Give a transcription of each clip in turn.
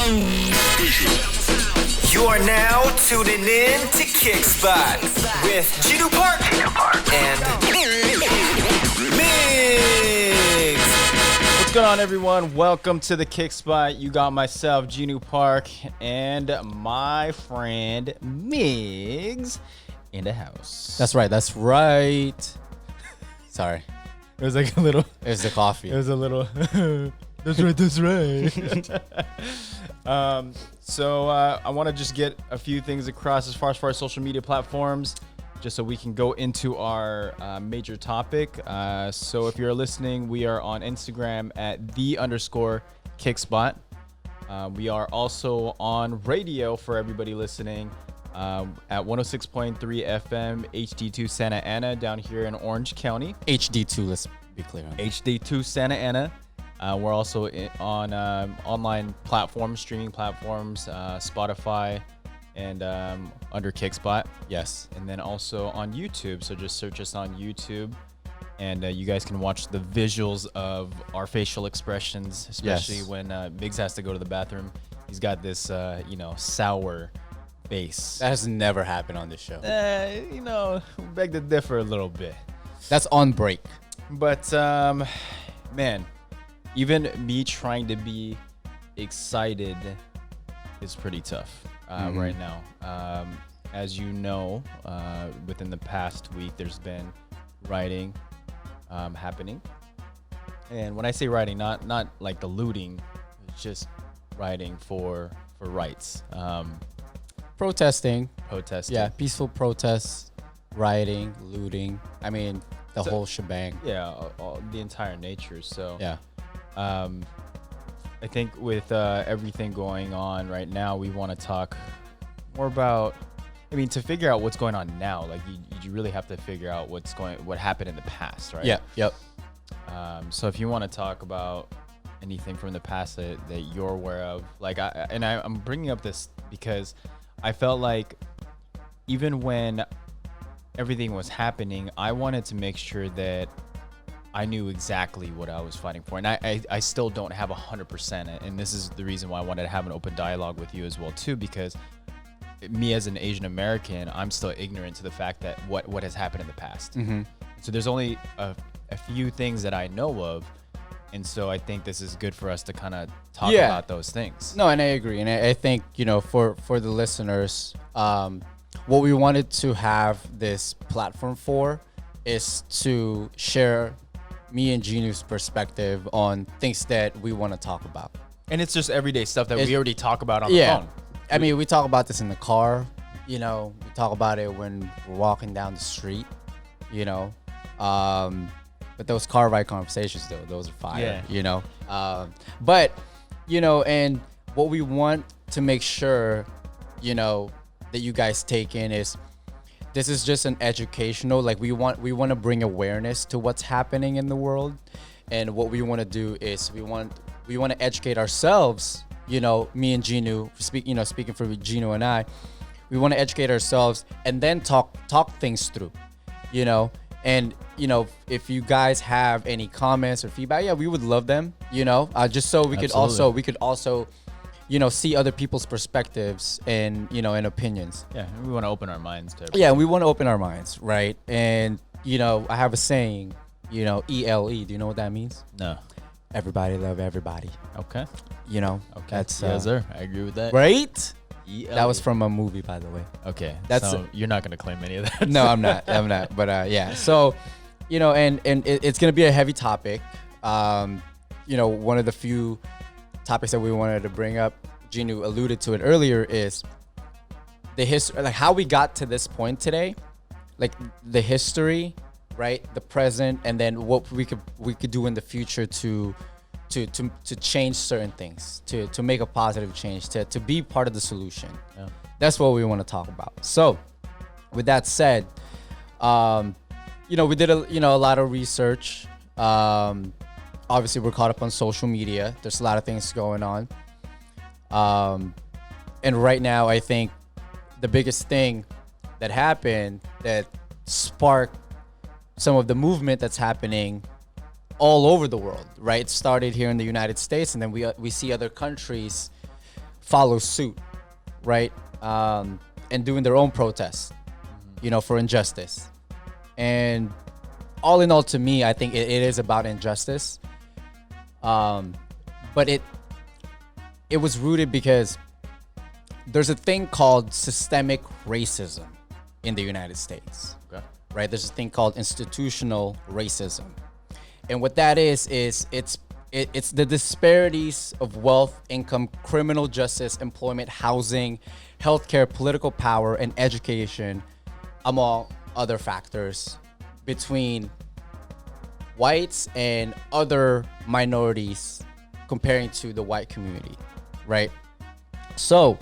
You are now tuning in to Kickspot with Jinu Park and Migs. What's going on, everyone? Welcome to the Kickspot. You got myself, Jinu Park, and my friend Migs in the house. That's right. Sorry. It was like a little. It was the coffee. It was a little. That's right. So I want to just get a few things across as far as our social media platforms, just so we can go into our major topic. So if you're listening, we are on Instagram at _Kickspot. We are also on radio for everybody listening at 106.3 FM HD2 Santa Ana down here in Orange County. HD2, let's be clear on that. HD2 Santa Ana. We're also on online platforms, streaming platforms, Spotify, and under Kickspot. Yes. And then also on YouTube. So just search us on YouTube, and you guys can watch the visuals of our facial expressions, especially when Migs has to go to the bathroom. He's got this, sour face. That has never happened on this show. Beg to differ a little bit. That's on break. But, man, even me trying to be excited is pretty tough right now. As you know, within the past week, there's been rioting happening. And when I say rioting, not like the looting, it's just rioting for rights. Protesting. Yeah, peaceful protests, rioting, looting. I mean, the whole shebang. Yeah, the entire nature. So yeah. I think with everything going on right now, we want to talk more about. I mean, to figure out what's going on now, like you really have to figure out what happened in the past, right? Yeah. Yep. So if you want to talk about anything from the past that you're aware of, like I'm bringing up this because I felt like even when everything was happening, I wanted to make sure that I knew exactly what I was fighting for. And I still don't have 100%. And this is the reason why I wanted to have an open dialogue with you as well, too, because me as an Asian American, I'm still ignorant to the fact that what has happened in the past. Mm-hmm. So there's only a few things that I know of. And so I think this is good for us to kind of talk about those things. No, and I agree. And I think, for the listeners, what we wanted to have this platform for is to share me and Jinu's perspective on things that we want to talk about. And it's just everyday stuff that we already talk about on the phone. I mean, we talk about this in the car, we talk about it when we're walking down the street, but those car ride conversations, though, those are fire, but, and what we want to make sure, that you guys take in is this is just an educational, like we want to bring awareness to what's happening in the world. And what we want to do is we want to educate ourselves, me and Jinu, speaking for Jinu and I, we want to educate ourselves and then talk things through, and, if you guys have any comments or feedback, we would love them, just so we could also, see other people's perspectives and, and opinions. Yeah, we want to open our minds to everything. Yeah, we want to open our minds, right? And, I have a saying, ELE. Do you know what that means? No. Everybody love everybody. Okay. Okay. That's yes, sir. I agree with that. Right? ELE. That was from a movie, by the way. Okay. That's so you're not going to claim any of that. No, I'm not. But yeah. So, and it's going to be a heavy topic. One of the few topics that we wanted to bring up, Jinu alluded to it earlier, is the history, like how we got to this point today, like the history, right? The present, and then what we could do in the future to change certain things, to make a positive change, to be part of the solution. Yeah. That's what we want to talk about. So, with that said, we did a lot of research. Obviously, we're caught up on social media. There's a lot of things going on. And right now, I think the biggest thing that happened that sparked some of the movement that's happening all over the world, right? It started here in the United States, and then we see other countries follow suit, right? And doing their own protests, for injustice. And all in all, to me, I think it is about injustice. But it was rooted because there's a thing called systemic racism in the United States, right? There's a thing called institutional racism. And what that is it's the disparities of wealth, income, criminal justice, employment, housing, healthcare, political power, and education, among other factors, between whites and other minorities comparing to the white community, right? So,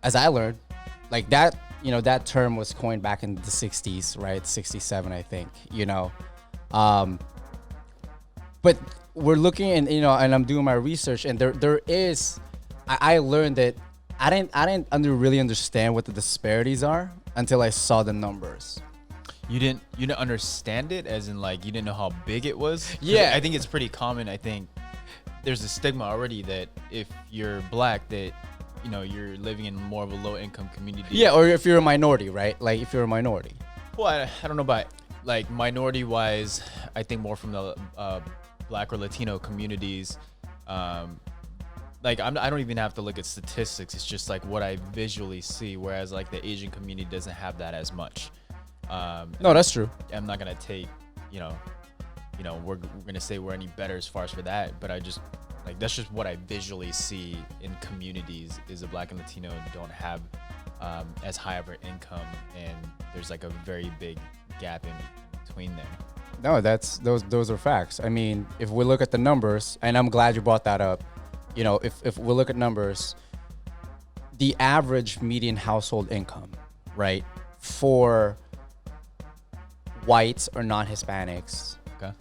as I learned, like that, that term was coined back in the 60s, right? 67, I think, but we're looking and I'm doing my research, and there is, I learned that I didn't really understand what the disparities are until I saw the numbers. You didn't understand it, as in like you didn't know how big it was? Yeah. I think it's pretty common. I think there's a stigma already that if you're black, that you're living in more of a low income community. Yeah, or if you're a minority, right? Like if you're a minority. Well, I don't know about like minority wise. I think more from the Black or Latino communities. Like I don't even have to look at statistics. It's just like what I visually see. Whereas like the Asian community doesn't have that as much. No, that's true. I'm not gonna take, we're gonna say we're any better as far as for that, but I just like that's just what I visually see in communities is the Black and Latino don't have as high of an income, and there's like a very big gap in between there. No, those are facts. I mean, if we look at the numbers, and I'm glad you brought that up. If we look at numbers, the average median household income, right, for whites or non-Hispanics. Okay.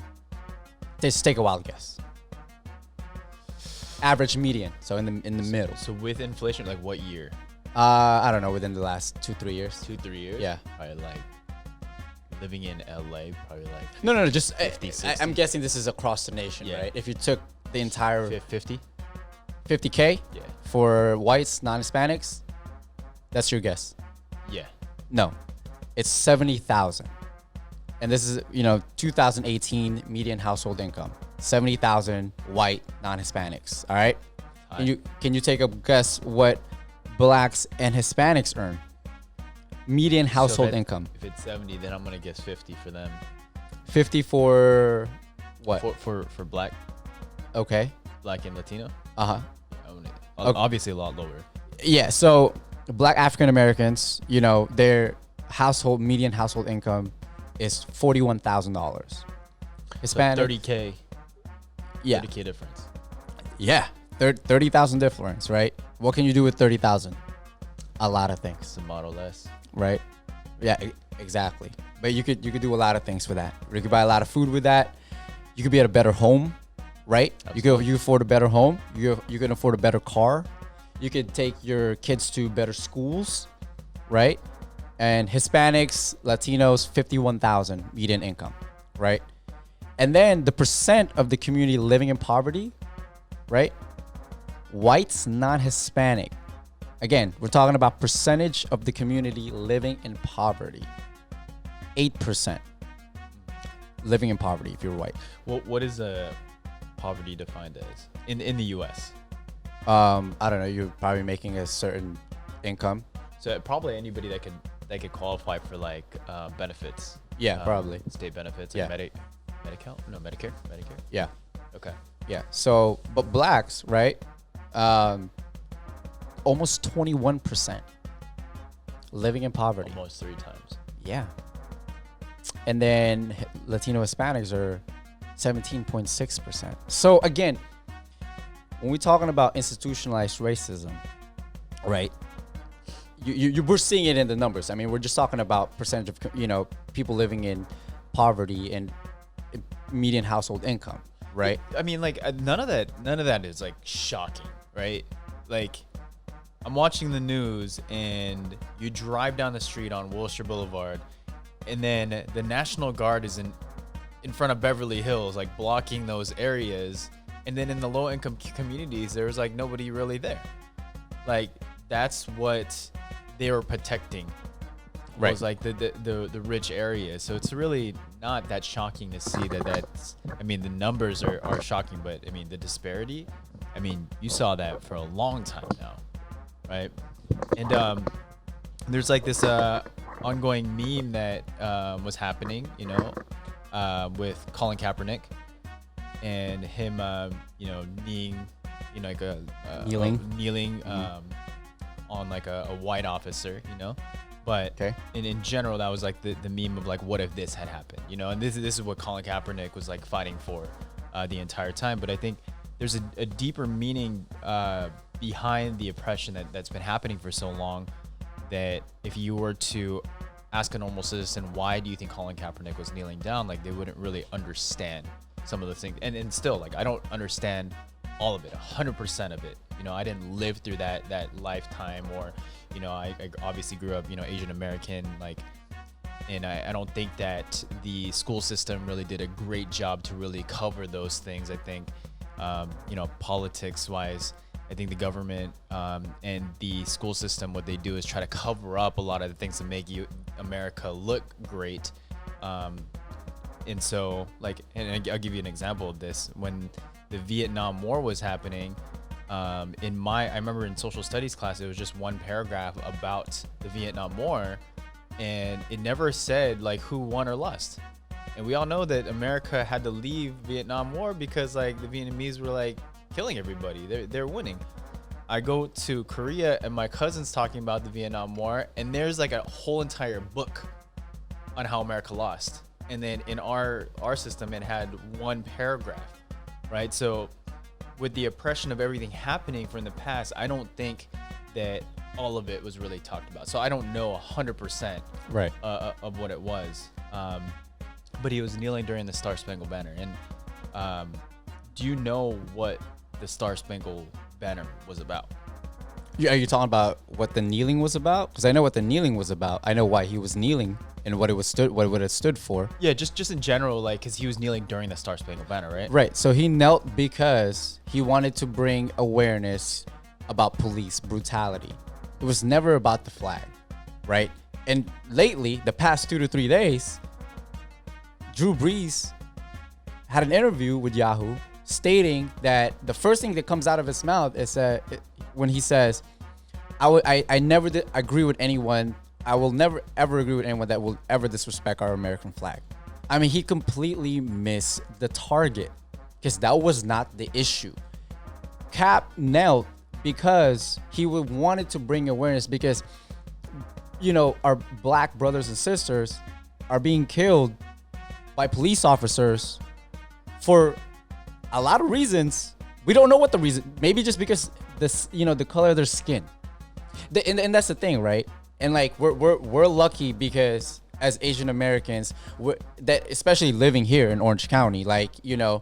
Just take a wild guess. Average median, so in the middle. So with inflation, like what year? I don't know, within the last 2-3 years. 2-3 years? Yeah. Probably like living in LA, probably like no, just 50, 60. I'm guessing this is across the nation, Yeah. right? If you took the entire 50? 50K Yeah. for whites, non-Hispanics, that's your guess. Yeah. No, it's 70,000. And this is, 2018 median household income, 70,000 white non-Hispanics. All right. Can you take a guess what blacks and Hispanics earn? Median household income. If it's 70, then I'm gonna guess 50 for them. 50 for what? For black. Okay. Black and Latino. Okay. Obviously a lot lower. Yeah. So black African Americans, their median household income is $41,000. Hispanic, so 30K. Yeah. 30K difference. Yeah. 30,000 difference, right? What can you do with 30,000? A lot of things. It's a Model S. Right? Yeah, exactly. But you could do a lot of things for that. You could buy a lot of food with that. You could be at a better home, right? Absolutely. You could afford a better home. You can afford a better car. You could take your kids to better schools, right? And Hispanics, Latinos, 51,000 median income, right? And then the percent of the community living in poverty, right? Whites, non-Hispanic. Again, we're talking about percentage of the community living in poverty. 8% living in poverty if you're white. What is poverty defined as in the U.S.? I don't know. You're probably making a certain income. So probably anybody that could qualify for like benefits. Yeah, probably. State benefits. Yeah. Like Medicare. Yeah. Okay. Yeah. So, but blacks, right? Almost 21% living in poverty. Almost 3 times. Yeah. And then Latino Hispanics are 17.6%. So again, when we're talking about institutionalized racism, right? We're seeing it in the numbers. I mean, we're just talking about percentage of people living in poverty and median household income, right? I mean, like none of that is like shocking, right? Like I'm watching the news and you drive down the street on Wilshire Boulevard, and then the National Guard is in front of Beverly Hills, like blocking those areas. And then in the low income communities, there's like nobody really there. like that's what they were protecting. Right. Was like the rich areas. So it's really not that shocking to see that's, I mean, the numbers are shocking, but I mean, the disparity, I mean, you saw that for a long time now, right? And there's like this ongoing meme that was happening, you know, with Colin Kaepernick and him, you know, kneeling, you know, like kneeling on like a white officer, you know. But in general, that was like the meme of like, what if this had happened, you know? And this is what Colin Kaepernick was like fighting for the entire time. But I think there's a deeper meaning behind the oppression that's been happening for so long, that if you were to ask a normal citizen, why do you think Colin Kaepernick was kneeling down, like they wouldn't really understand some of the things. And still, like, I don't understand all of it, 100% of it. You know, I didn't live through that lifetime, or, you know, I obviously grew up, you know, Asian American, like, and I don't think that the school system really did a great job to really cover those things. I think, you know, politics wise, I think the government and the school system, what they do is try to cover up a lot of the things to make America look great. And so, like, and I'll give you an example of this. When the Vietnam War was happening, I remember in social studies class, it was just one paragraph about the Vietnam War, and it never said like who won or lost. And we all know that America had to leave Vietnam War because like the Vietnamese were like killing everybody. They're winning. I go to Korea and my cousin's talking about the Vietnam War, and there's like a whole entire book on how America lost. And then in our system, it had one paragraph, right? So with the oppression of everything happening from the past, I don't think that all of it was really talked about. So I don't know 100% right of what it was. But he was kneeling during the Star Spangled Banner. And do you know what the Star Spangled Banner was about? Are you talking about what the kneeling was about? Because I know what the kneeling was about. I know why he was kneeling and what it stood for. Yeah, just in general, like, because he was kneeling during the Star Spangled Banner, right? Right. So he knelt because he wanted to bring awareness about police brutality. It was never about the flag, right? And lately, the past 2 to 3 days, Drew Brees had an interview with Yahoo stating that the first thing that comes out of his mouth is when he says, I never agree with anyone. I will never ever agree with anyone that will ever disrespect our American flag. I mean, he completely missed the target because that was not the issue. Cap knelt because he wanted to bring awareness, because, you know, our black brothers and sisters are being killed by police officers for a lot of reasons. We don't know what the reason. Maybe just because the color of their skin. And that's the thing, right? And like we're lucky because as Asian Americans, that especially living here in Orange County, like, you know,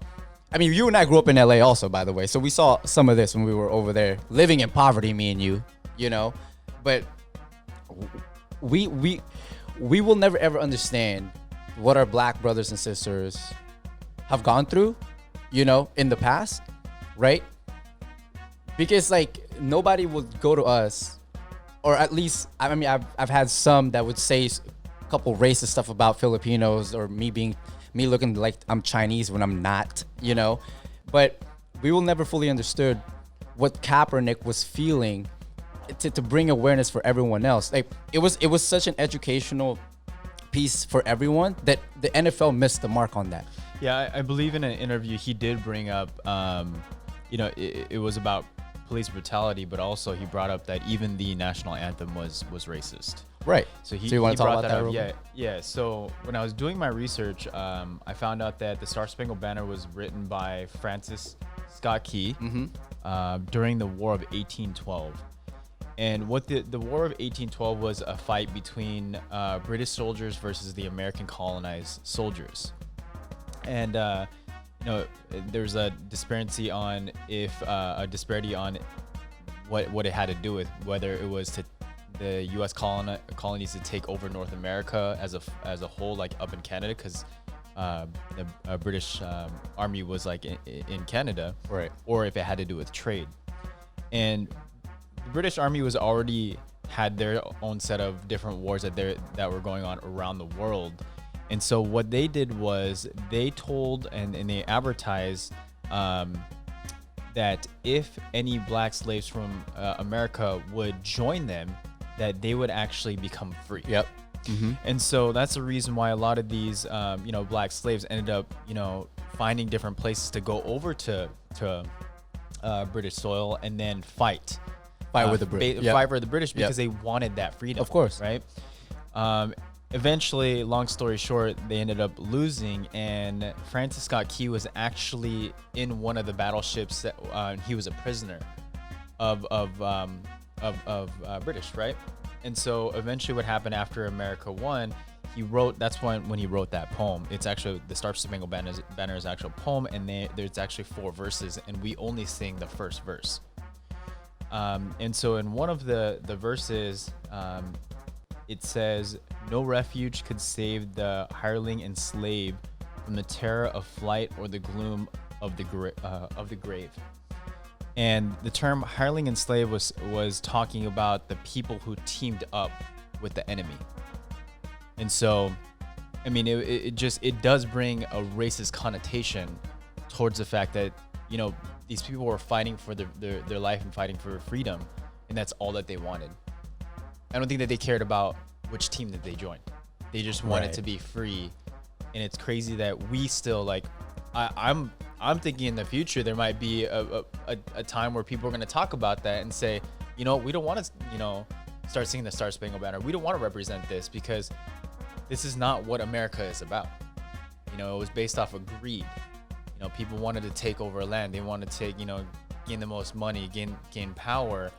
I mean, you and I grew up in LA also, by the way, so we saw some of this when we were over there living in poverty, me and you know, but we will never ever understand what our black brothers and sisters have gone through, you know, in the past, right? Because like nobody would go to us, or at least, I mean, I've had some that would say a couple racist stuff about Filipinos, or me looking like I'm Chinese when I'm not, you know. But we will never fully understood what Kaepernick was feeling to bring awareness for everyone else. Like it was such an educational piece for everyone that the NFL missed the mark on that. Yeah, I believe in an interview he did bring up, you know, it was about police brutality, but also he brought up that even the national anthem was racist. Right. So you want to talk about that? Yeah. So when I was doing my research, I found out that the Star Spangled Banner was written by Francis Scott Key during the War of 1812. And what the War of 1812 was a fight between British soldiers versus the American colonized soldiers. And you know, there's a disparity on what it had to do with, whether it was to the U.S. colonies to take over North America as a whole, like up in Canada, because the British army was like in Canada, right? Or if it had to do with trade. And British Army was already had their own set of different wars that were going on around the world. And so what they did was they told and they advertised that if any black slaves from America would join them, that they would actually become free. Yep. And so that's the reason why a lot of these, black slaves ended up, finding different places to go over to British soil and then fight with the British. Fight for the British because they wanted that freedom. Of course. Right. Eventually, long story short, they ended up losing, and Francis Scott Key was actually in one of the battleships that he was a prisoner of British, right? And so eventually, what happened after America won, he wrote. That's when he wrote that poem. It's actually the Star Spangled Banner is actual poem, and there's actually 4 verses, and we only sing the first verse. And so in one of the verses, it says, "No refuge could save the hireling and slave from the terror of flight or the gloom of the grave." And the term hireling and slave was talking about the people who teamed up with the enemy. And so, I mean, it does bring a racist connotation towards the fact that, these people were fighting for their life and fighting for freedom, and that's all that they wanted. I don't think that they cared about which team that they joined. They just wanted to be free. And it's crazy that we still I'm thinking in the future there might be a time where people are going to talk about that and say, we don't want to, start singing the Star Spangled Banner. We don't want to represent this because this is not what America is about. It was based off of greed. People wanted to take over land. They wanted to gain the most money, gain power,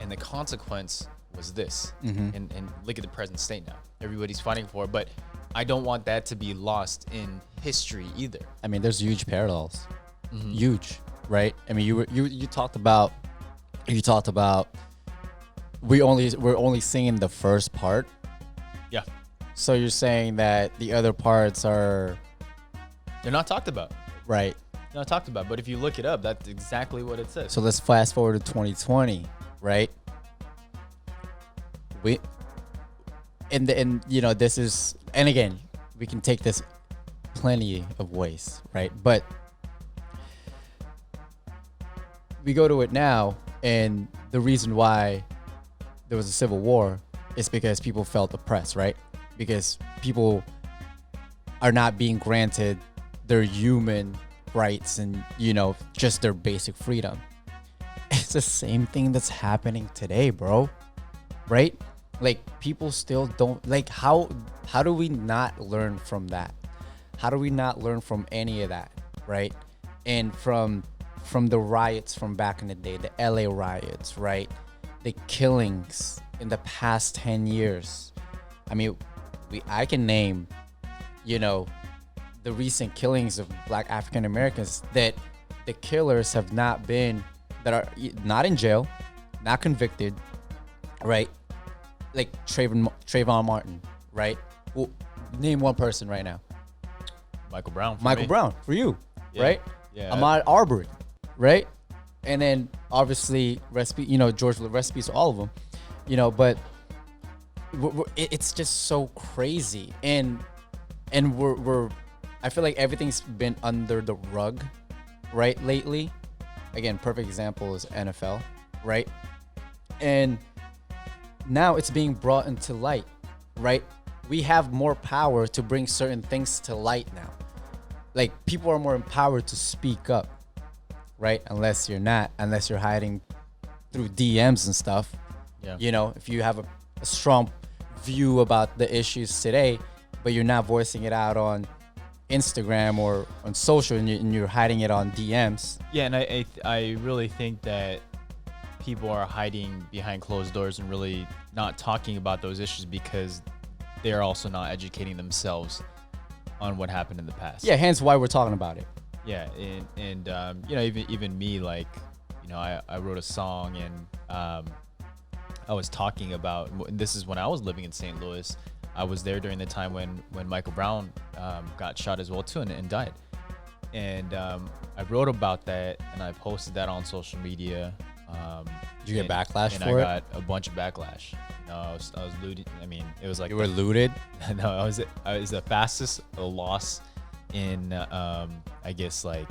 and the consequence was this. And look at the present state now. Everybody's fighting for it, but I don't want that to be lost in history either. I mean, there's huge parallels. Huge, right? I mean, you talked about we're only singing the first part. Yeah. So you're saying that the other parts they're not talked about. Right. Not talked about, but if you look it up, that's exactly what it says. So let's fast forward to 2020, right? This is, and again, we can take this plenty of ways, right? But we go to it now, and the reason why there was a civil war is because people felt oppressed, right? Because people are not being granted their human rights and, just their basic freedom. It's the same thing that's happening today, bro. Right? Like, people still don't, how do we not learn from that? How do we not learn from any of that, right? And from the riots from back in the day, the LA riots, right? The killings in the past 10 years. I mean, I can name, the recent killings of Black African Americans that the killers that are not in jail, not convicted, right? Like Trayvon Martin, right? Well, name one person right now. Michael Brown for you, yeah. Right? Yeah. Ahmaud Arbery, right? And then obviously George, rest in peace to all of them, but it's just so crazy, and I feel like everything's been under the rug, right, lately. Again, perfect example is NFL, right? And now it's being brought into light, right? We have more power to bring certain things to light now. Like, people are more empowered to speak up, right? Unless you're hiding through DMs and stuff. Yeah. If you have a strong view about the issues today, but you're not voicing it out on Instagram or on social, and you're hiding it on DMs. Yeah, and I really think that people are hiding behind closed doors and really not talking about those issues because they're also not educating themselves on what happened in the past. Yeah, hence why we're talking about it. Yeah, and even me, I wrote a song, and I was talking about, this is when I was living in St. Louis. I was there during the time when Michael Brown got shot as well too and died. And I wrote about that, and I posted that on social media. Did you get backlash and for I it? got a bunch of backlash. No, I was looting. I mean, it was like You were looted. no, I was the fastest loss in I guess like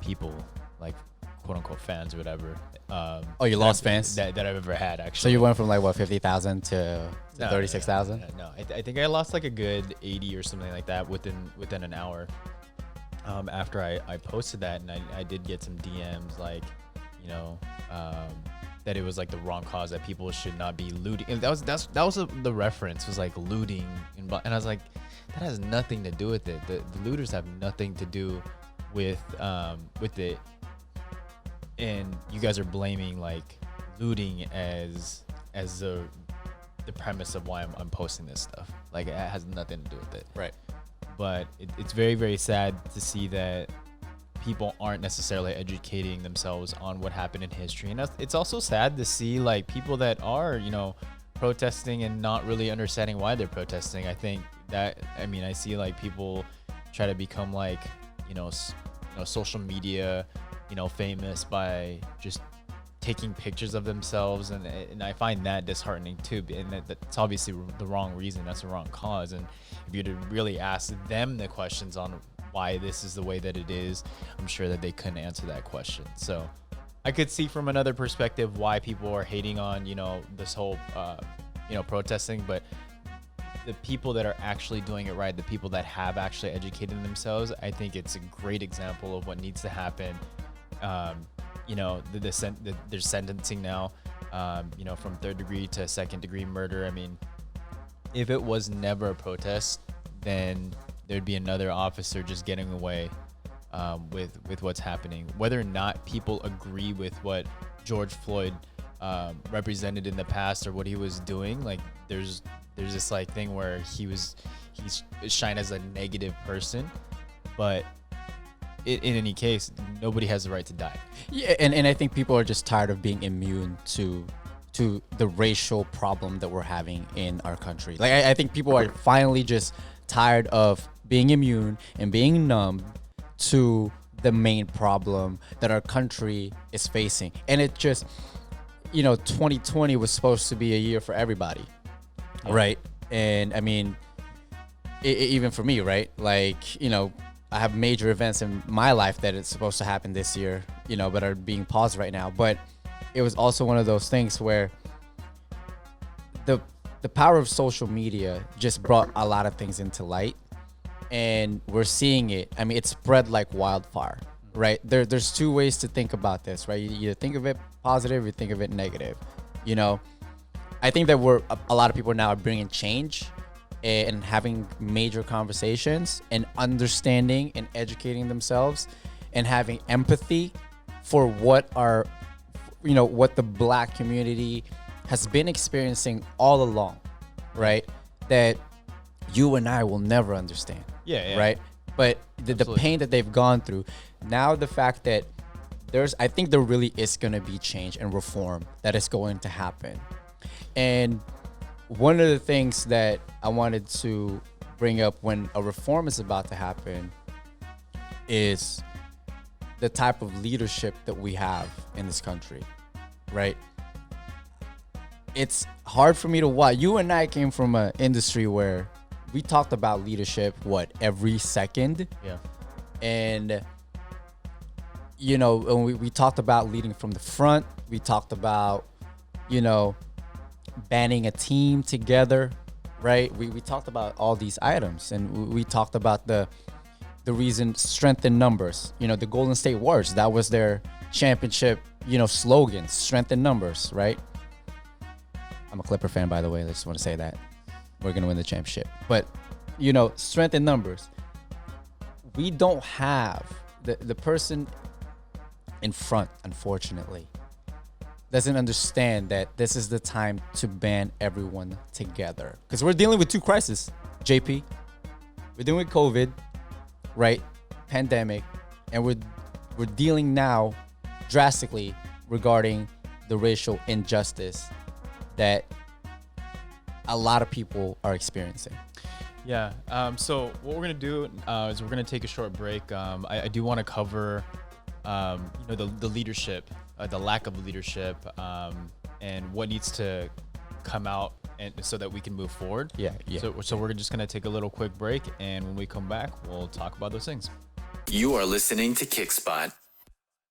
people like quote unquote fans or whatever. Oh, you lost fans that I've ever had actually. So you went from like what 50,000 to No, 36,000. No, I think I lost like a good 80 or something like that within an hour. After I posted that, and I did get some DMs like, you know, that it was like the wrong cause, that people should not be looting. And that was the reference was like looting, and I was like, that has nothing to do with it. The looters have nothing to do with it. And you guys are blaming like looting as the premise of why I'm posting this stuff. Like, it has nothing to do with it. Right. But it's very, very sad to see that people aren't necessarily educating themselves on what happened in history. And it's also sad to see like people that are, you know, protesting and not really understanding why they're protesting. I think that, I mean, I see like people try to become like, you know, social media, you know, famous by just taking pictures of themselves, and I find that disheartening too. And that's obviously the wrong reason. That's the wrong cause. And if you were to really ask them the questions on why this is the way that it is, I'm sure that they couldn't answer that question. So I could see from another perspective why people are hating on, you know, this whole, you know, protesting, but the people that are actually doing it right, the people that have actually educated themselves, I think it's a great example of what needs to happen. You know, there's sentencing now, you know, from 3rd degree to 2nd degree murder. I mean, if it was never a protest, then there'd be another officer just getting away with what's happening. Whether or not people agree with what George Floyd represented in the past or what he was doing, like there's this like thing where he's shined as a negative person, but in any case, nobody has the right to die. Yeah, and I think people are just tired of being immune to the racial problem that we're having in our country. Like I think people are finally just tired of being immune and being numb to the main problem that our country is facing. And it just, you know, 2020 was supposed to be a year for everybody, right? And I mean, even for me, right? Like, you know, I have major events in my life that it's supposed to happen this year, you know, but are being paused right now. But it was also one of those things where the power of social media just brought a lot of things into light, and we're seeing it. I mean, it spread like wildfire, right? There's two ways to think about this, right? You think of it positive, you think of it negative. You know, I think that a lot of people now are bringing change and having major conversations and understanding and educating themselves and having empathy for what the Black community has been experiencing all along, right? That you and I will never understand. Yeah. Right? But the pain that they've gone through, now the fact that I think there really is going to be change and reform that is going to happen. And one of the things that I wanted to bring up when a reform is about to happen is the type of leadership that we have in this country, right? It's hard for me to watch. You and I came from an industry where we talked about leadership, every second? Yeah. And, you know, when we talked about leading from the front, we talked about, you know, banding a team together, right? We talked about all these items, and we talked about the reason strength in numbers. You know, the Golden State Warriors, that was their championship, you know, slogan, strength in numbers, right? I'm a Clipper fan, by the way. I just want to say that. We're going to win the championship. But, you know, strength in numbers. We don't have the person in front, unfortunately, doesn't understand that this is the time to band everyone together. Because we're dealing with two crises, JP. We're dealing with COVID, right? Pandemic. And we're dealing now drastically regarding the racial injustice that a lot of people are experiencing. Yeah. So what we're gonna do is we're gonna take a short break. I do want to cover, you know, the leadership the lack of leadership, and what needs to come out, and so that we can move forward. Yeah. So we're just gonna take a little quick break, and when we come back, we'll talk about those things. You are listening to Kickspot.